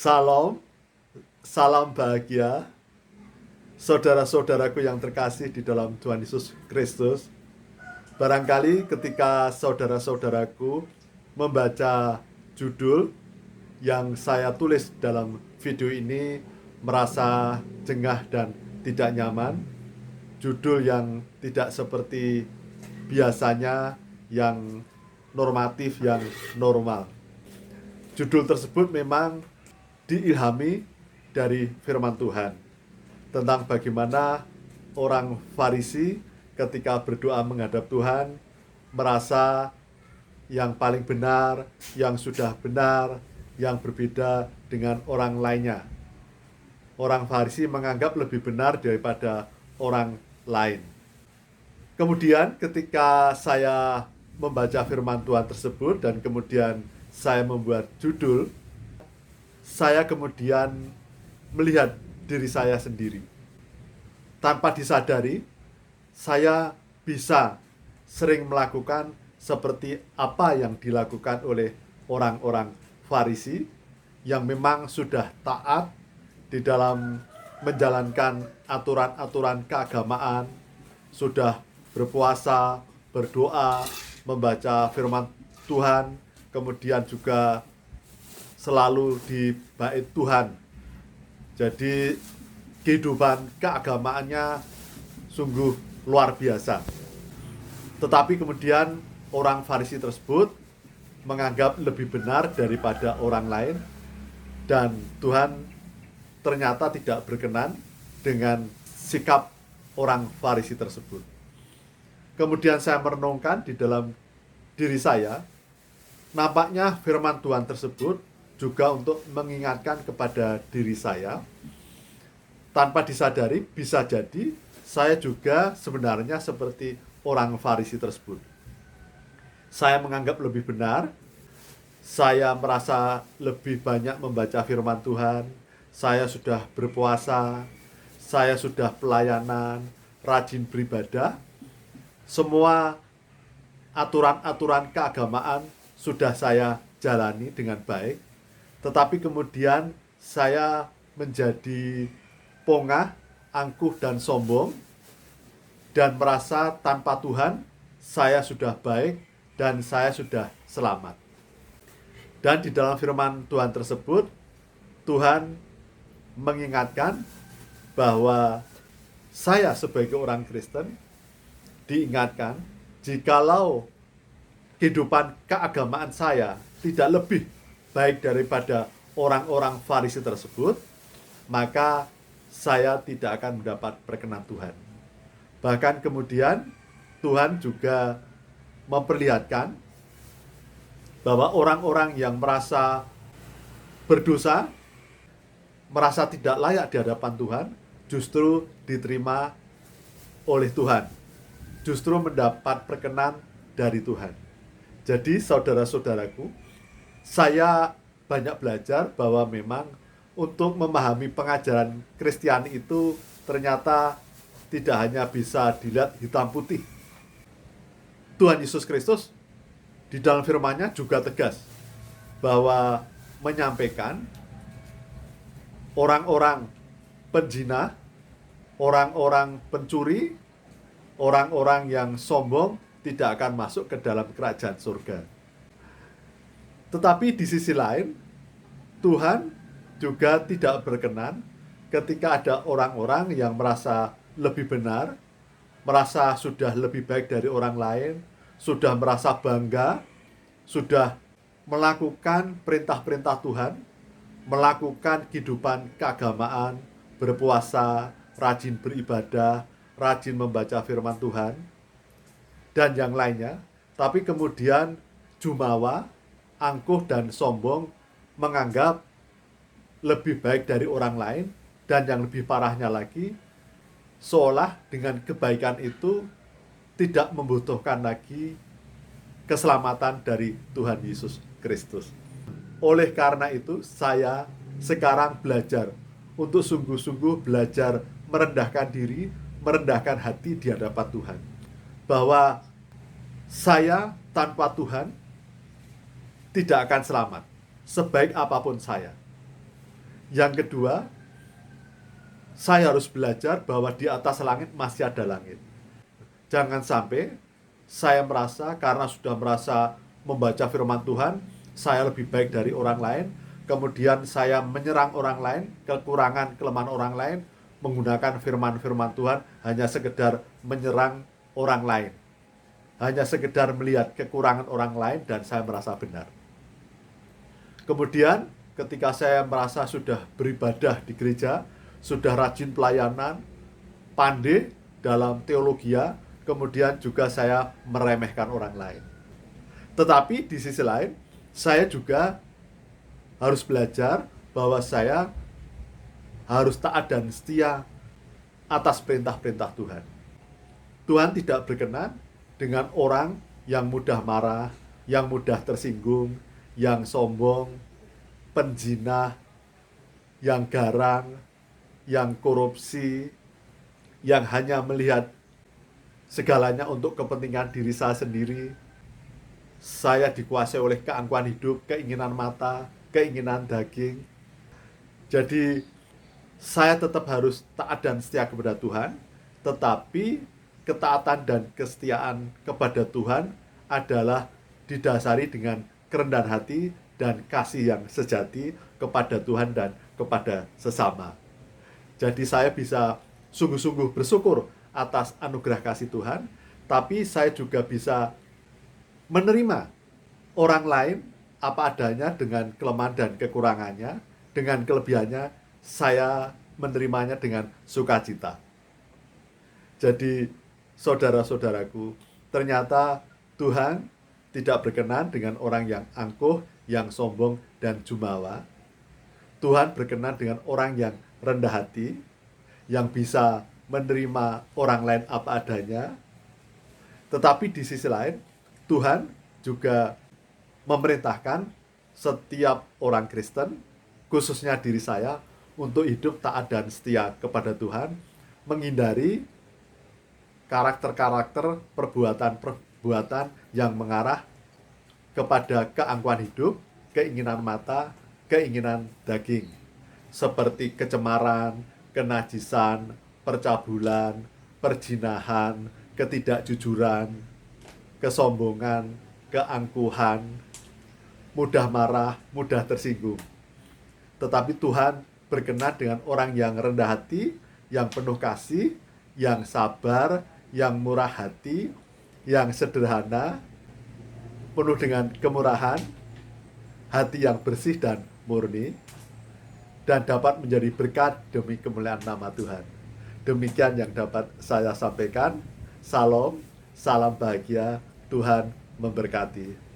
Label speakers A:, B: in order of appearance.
A: Salam, salam bahagia, saudara-saudaraku yang terkasih di dalam Tuhan Yesus Kristus. Barangkali ketika saudara-saudaraku membaca judul yang saya tulis dalam video ini merasa jengah dan tidak nyaman, judul yang tidak seperti biasanya, yang normatif, yang normal. Judul tersebut memang diilhami dari firman Tuhan tentang bagaimana orang Farisi ketika berdoa menghadap Tuhan merasa yang paling benar, yang sudah benar, yang berbeda dengan orang lainnya. Orang Farisi menganggap lebih benar daripada orang lain. Kemudian ketika saya membaca firman Tuhan tersebut dan kemudian saya membuat judul, saya kemudian melihat diri saya sendiri. Tanpa disadari, saya bisa sering melakukan seperti apa yang dilakukan oleh orang-orang Farisi yang memang sudah taat di dalam menjalankan aturan-aturan keagamaan, sudah berpuasa, berdoa, membaca firman Tuhan, kemudian juga selalu di bait Tuhan. Jadi kehidupan keagamaannya sungguh luar biasa. Tetapi kemudian orang Farisi tersebut menganggap lebih benar daripada orang lain, dan Tuhan ternyata tidak berkenan dengan sikap orang Farisi tersebut. Kemudian saya merenungkan di dalam diri saya, nampaknya firman Tuhan tersebut juga untuk mengingatkan kepada diri saya. Tanpa disadari, bisa jadi saya juga sebenarnya seperti orang Farisi tersebut. Saya menganggap lebih benar, saya merasa lebih banyak membaca firman Tuhan, saya sudah berpuasa, saya sudah pelayanan, rajin beribadah, semua aturan-aturan keagamaan sudah saya jalani dengan baik. Tetapi kemudian saya menjadi pongah, angkuh, dan sombong, dan merasa tanpa Tuhan saya sudah baik dan saya sudah selamat. Dan di dalam firman Tuhan tersebut, Tuhan mengingatkan bahwa saya sebagai orang Kristen diingatkan, jikalau kehidupan keagamaan saya tidak lebih baik daripada orang-orang Farisi tersebut, maka saya tidak akan mendapat perkenan Tuhan. Bahkan kemudian Tuhan juga memperlihatkan bahwa orang-orang yang merasa berdosa, merasa tidak layak di hadapan Tuhan, justru diterima oleh Tuhan, justru mendapat perkenan dari Tuhan. Jadi saudara-saudaraku, saya banyak belajar bahwa memang untuk memahami pengajaran Kristiani itu ternyata tidak hanya bisa dilihat hitam putih. Tuhan Yesus Kristus di dalam firman-Nya juga tegas bahwa menyampaikan orang-orang penzina, orang-orang pencuri, orang-orang yang sombong tidak akan masuk ke dalam kerajaan surga. Tetapi di sisi lain, Tuhan juga tidak berkenan ketika ada orang-orang yang merasa lebih benar, merasa sudah lebih baik dari orang lain, sudah merasa bangga, sudah melakukan perintah-perintah Tuhan, melakukan kehidupan keagamaan, berpuasa, rajin beribadah, rajin membaca firman Tuhan, dan yang lainnya. Tapi kemudian jumawa, angkuh, dan sombong menganggap lebih baik dari orang lain, dan yang lebih parahnya lagi, seolah dengan kebaikan itu tidak membutuhkan lagi keselamatan dari Tuhan Yesus Kristus. Oleh karena itu, saya sekarang belajar untuk sungguh-sungguh belajar merendahkan diri, merendahkan hati di hadapan Tuhan. Bahwa saya tanpa Tuhan tidak akan selamat, sebaik apapun saya. Yang kedua, saya harus belajar bahwa di atas langit masih ada langit. Jangan sampai saya merasa karena sudah merasa membaca firman Tuhan, saya lebih baik dari orang lain, kemudian saya menyerang orang lain, kekurangan, kelemahan orang lain, menggunakan firman-firman Tuhan hanya sekedar menyerang orang lain. Hanya sekedar melihat kekurangan orang lain dan saya merasa benar. Kemudian ketika saya merasa sudah beribadah di gereja, sudah rajin pelayanan, pandai dalam teologia, kemudian juga saya meremehkan orang lain. Tetapi di sisi lain, saya juga harus belajar bahwa saya harus taat dan setia atas perintah-perintah Tuhan. Tuhan tidak berkenan dengan orang yang mudah marah, yang mudah tersinggung, yang sombong, penjinah, yang garang, yang korupsi, yang hanya melihat segalanya untuk kepentingan diri saya sendiri. Saya dikuasai oleh keangkuhan hidup, keinginan mata, keinginan daging. Jadi saya tetap harus taat dan setia kepada Tuhan, tetapi ketaatan dan kesetiaan kepada Tuhan adalah didasari dengan kerendahan hati dan kasih yang sejati kepada Tuhan dan kepada sesama. Jadi saya bisa sungguh-sungguh bersyukur atas anugerah kasih Tuhan, tapi saya juga bisa menerima orang lain apa adanya dengan kelemahan dan kekurangannya, dengan kelebihannya saya menerimanya dengan sukacita. Jadi saudara-saudaraku, ternyata Tuhan tidak berkenan dengan orang yang angkuh, yang sombong dan jumawa. Tuhan berkenan dengan orang yang rendah hati, yang bisa menerima orang lain apa adanya. Tetapi di sisi lain, Tuhan juga memerintahkan setiap orang Kristen, khususnya diri saya, untuk hidup taat dan setia kepada Tuhan, menghindari karakter-karakter, perbuatan-perbuatan yang mengarah kepada keangkuhan hidup, keinginan mata, keinginan daging, seperti kecemaran, kenajisan, percabulan, perjinahan, ketidakjujuran, kesombongan, keangkuhan, mudah marah, mudah tersinggung. Tetapi Tuhan berkenan dengan orang yang rendah hati, yang penuh kasih, yang sabar, yang murah hati, yang sederhana, penuh dengan kemurahan, hati yang bersih dan murni, dan dapat menjadi berkat demi kemuliaan nama Tuhan. Demikian yang dapat saya sampaikan. Salam, salam bahagia, Tuhan memberkati.